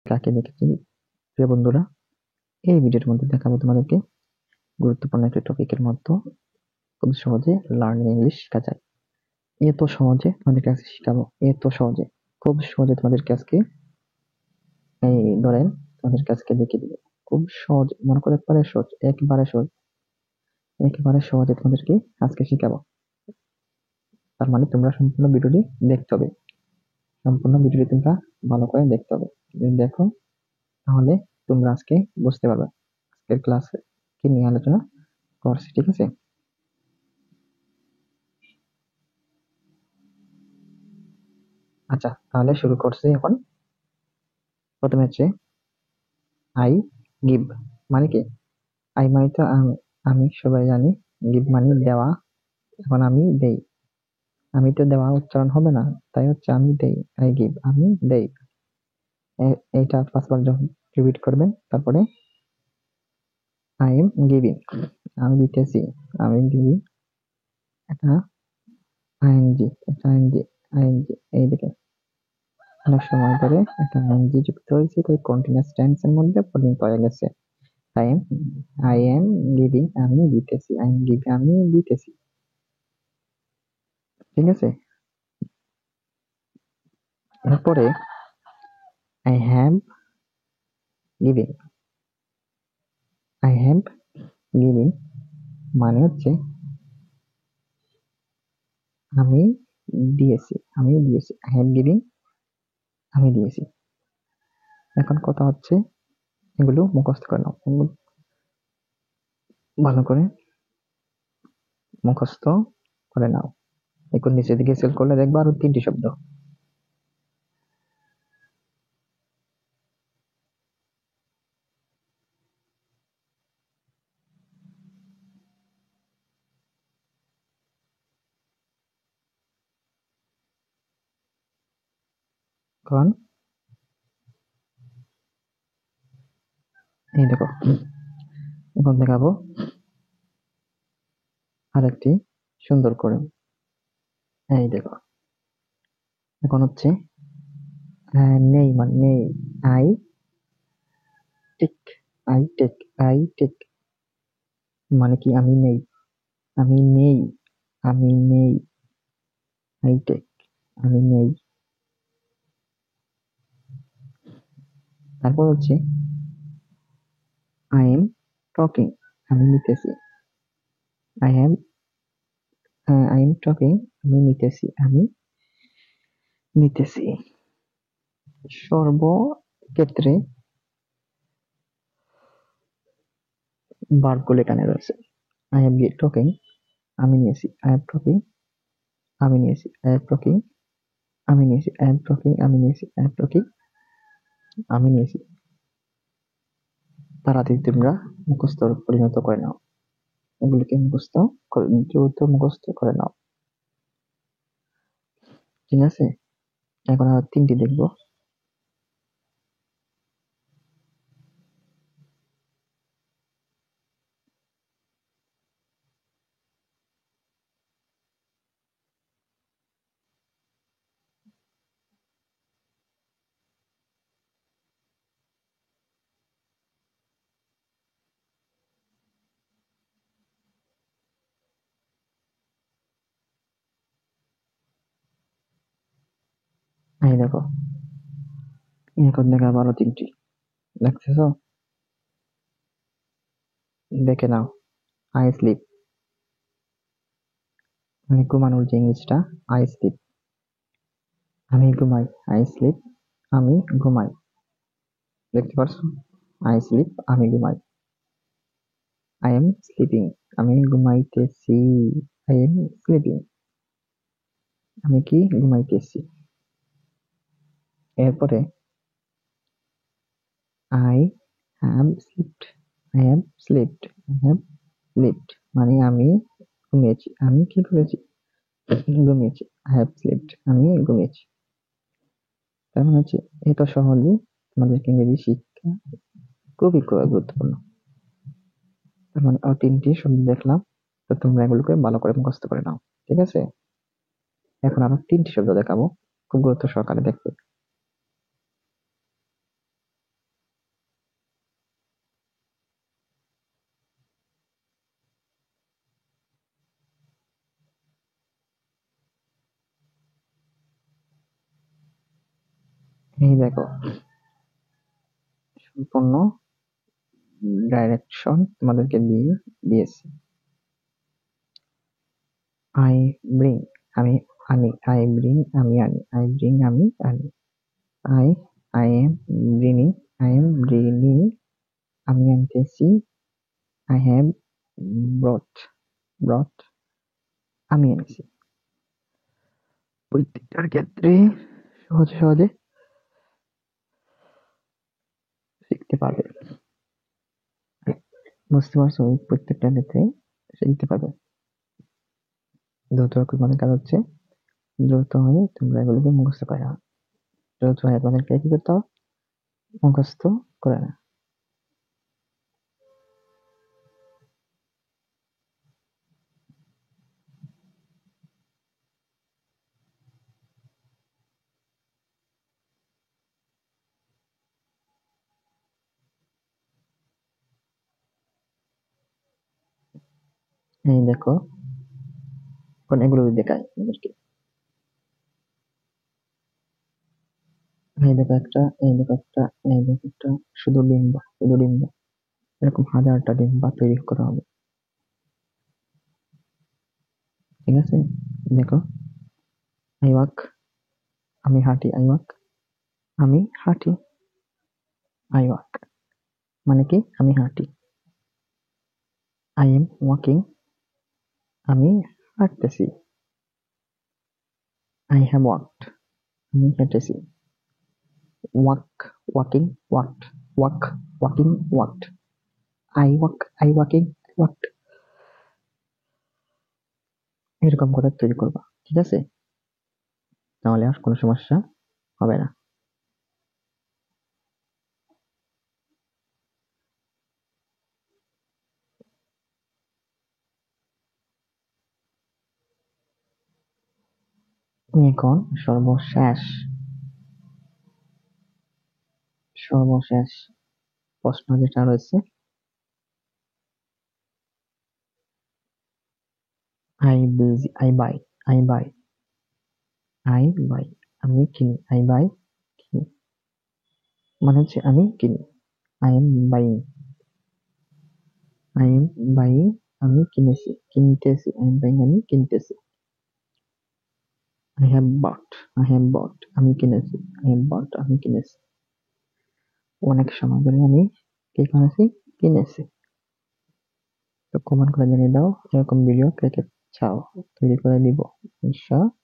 কাকে দেখেছি? প্রিয় বন্ধুরা, এই ভিডিওর মধ্যে দেখাবো তোমাদেরকে গুরুত্বপূর্ণ একটি টপিকের মধ্যে খুব সহজে লার্নিং ইংলিশ শেখা যায়। এত সহজে তোমাদেরকে আজকে শিখাবো, এত সহজে, খুব সহজে তোমাদেরকে আজকে এই ধরেন তোমাদেরকে আজকে দেখিয়ে দিবো। খুব সহজ, মনে করে একবারে সহজ, একেবারে সহজে তোমাদেরকে আজকে শিখাবো। তার মানে তোমরা সম্পূর্ণ ভিডিওটি দেখতে হবে, সম্পূর্ণ ভিডিওটি তোমরা ভালো করে দেখতে হবে। যদি দেখো তাহলে তোমরা আজকে বুঝতে পারবে আজকের ক্লাসে কি নিয়ে আলোচনা করছি, ঠিক আছে? আচ্ছা, তাহলে শুরু করছি এখন। প্রথমে হচ্ছে আই গিভ মানে কি? আই মানে তো আমি সবাই জানি, গিভ মানে দেওয়া। এখন আমি দেই, আমি তো দেওয়া উচ্চারণ হবে না, তাই হচ্ছে আমি দেই, আই গিভ, আমি দেই। এইটা পাঁচবার যখন রিপিট করবেন, তারপরে আই এম গিভিং, আমি দিতেছি, আমি গিভিং, এটা আইএনজি, এটা আইএনজি, আইএনজি এইদিকে অনেক সময় ধরে একটা আইএনজি যুক্ত হয়েছে, তাই কন্টিনিউয়াস টেন্সের মধ্যে পরিণত হয়ে গেছে। I am I am giving, আমি দিতেছি, আই এম গিভিং, আমি দিতেছি, ঠিক আছে? এরপরে I have giving, I have giving মানে হচ্ছে আমি দিয়েছি, আমি দিয়েছি, আই হ্যাভ গিভিং, আমি দিয়েছি। এখন কথা হচ্ছে এগুলো মুখস্থ করে নাও, ভালো করে মুখস্থ করে নাও। এখন নিচের দিকে সেল করলে দেখবা আরো 3টি শব্দ। কারণ এই দেখো, এখন দেখাবো আরেকটি সুন্দর করে। এই দেখো, এখন হচ্ছে নেই মানে নেই, I tech, I tech, I tech মানে কি? আমি নেই, আমি নেই, আমি নেই, আই টেক, আমি নেই। তারপর হচ্ছে আই এম টকিং, আমি নিতেছি, I am I am talking, আমি নিতেছি, আমি নিতেছি। সর্বক্ষেত্রে ভার্বগুলো এখানে রয়েছে। আই এম টকিং, আমি নিয়েছি, আই এম টকিং, আমি নিয়েছি, আই এম টকিং, আমি নিয়েছি, আই এম টকিং, আমি নিয়েছি, আই এম টকিং, আমি নিয়েছি। তাড়াতাড়ি তোমরা মুখস্থ পরিণত করে নাও, এগুলিকে মুখস্থ দ্রুত মুখস্থ করে নাও, ঠিক আছে? এখন আর 3টি দেখবো। এই দেখো, এখন দেখাবো আরো 3টি, দেখতেছো? দেখে নাও। আই স্লিপ মানে ঘুমানোর যে ইংলিশটা, আই স্লিপ, আমি ঘুমাই, আই স্লিপ, আমি ঘুমাই, দেখতে পারছো? আই স্লিপ, আমি ঘুমাই, আই এম স্লিপিং, আমি ঘুমাইতেছি, আই এম স্লিপিং, আমি কি? ঘুমাইতেছি। এরপরে I have slipped, I have slipped, I have slipped মানে আমি ঘুমিয়েছি, আমি কি করেছি? ঘুমিয়েছি, আই হ্যাভ স্লিপড, আমি ঘুমিয়েছি। তার মানে হচ্ছে এত সহজে তোমাদেরকে ইংরেজি শিক্ষা খুবই গুরুত্বপূর্ণ। তার মানে 3টি শব্দ দেখলাম, তো তোমরা এগুলোকে ভালো করে মুখস্থ করে নাও, ঠিক আছে? এখন আরো 3টি শব্দ দেখাবো, খুব গুরুত্ব সহকারে দেখবে। এই দেখো সম্পূর্ণ ডাইরেকশন তোমাদেরকে দিয়েছি। আই ব্রিং আমি আনি, আই ব্রিং আমি আনি, আই ব্রিং আমি আনি, I I am bringing, I am bringing আমি আনতেছি, আই হ্যাভ ব্রট ব্রট আমি এনেছি। প্রত্যেকটার ক্ষেত্রে সহজে সহজে শিখতে পারবে, বুঝতে পারছো? প্রত্যেকটার ক্ষেত্রে শিখতে পারবে। দ্রুত তোমাদের কাজ হচ্ছে দ্রুত হয়ে তোমরা এগুলোকে মুখস্থ করে নাও। দ্রুত হয়ে তোমাদেরকে কি করতে হবে? মুখস্থ করে না। এই দেখো এখন এগুলো দেখাই তোমাদেরকে। এই দেখো একটা, এই দেখো একটা, এই দেখো একটা, শুধু ডিম্বা, শুধু ডিম্বা। এরকম হাজারটা ডিম্বা তৈরি করা হবে। ঠিক আছে? দেখো, আই ওয়াক আমি হাঁটি, আই ওয়াক আমি হাঁটি, আই ওয়াক মানে কি আমি হাঁটি। আই এম ওয়াকিং আমি হাঁটতেছি। আই হ্যাভ ওয়াকড আমি হেঁটেছি। Walk walking walked, walk walking walked, I walk I walking walked. এরকম করে তৈরি করবা। ঠিক আছে? তাহলে আর কোনো সমস্যা হবে না। এখন সর্বশেষ সর্বশেষ প্রশ্ন যেটা রয়েছে, I buy, I buy, I buy আমি কিনি, আই বাই কিনি মানে হচ্ছে আমি কিনি। I am buying, I am buying আমি কিনেছি, কিনতেছি, আই এম বাইং আমি কিনতেছি। I have bought, I have bought আমি কিনেছি, আই হ্যাভ বট আমি কিনেছি। অনেক সময় ধরে আমি কি করেছি? কিনেছি। তো কমেন্ট করে জানিয়ে দাও এরকম ভিডিও কে কে চাও, তৈরি করে দিব ইনশাআল্লাহ।